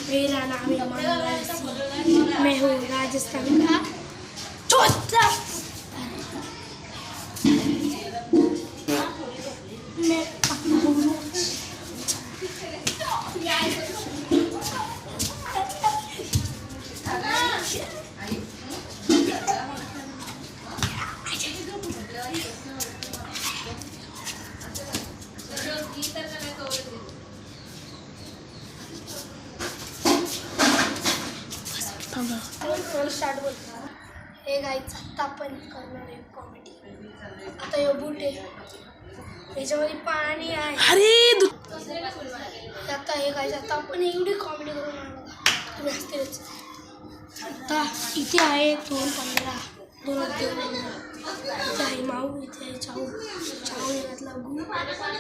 मेरा नाम है मंगल सिंह, मैं हूँ राजस्थान का चौथा। मैं स्टार्ट बोलतो. हे गाईच आता आपण करणार आहे कॉमेडी. आता हे बूट आहे, याच्यामध्ये पाणी आहे. अरे आता हे गाईच आता आपण एवढी कॉमेडी करून आणू, तुम्ही हसतेच. आता इथे आहे 2:15 इथे आहे माऊ, इथे आहे चाऊ. चाऊ घातला गु,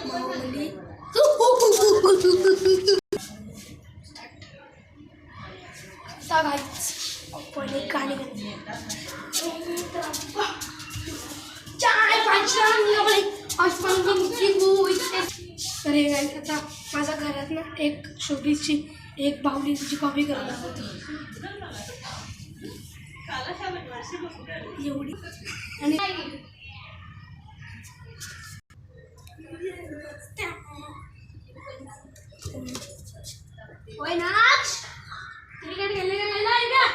माऊ म्हणली आता गाईच आपण एक गाणी तर हे गाईच आता माझ्या घरात ना एक शोभीची एक बाहुलीची कॉपी करणार होती एवढी. आणि होय नाक्ष क्रिकेट खेळले का नाही का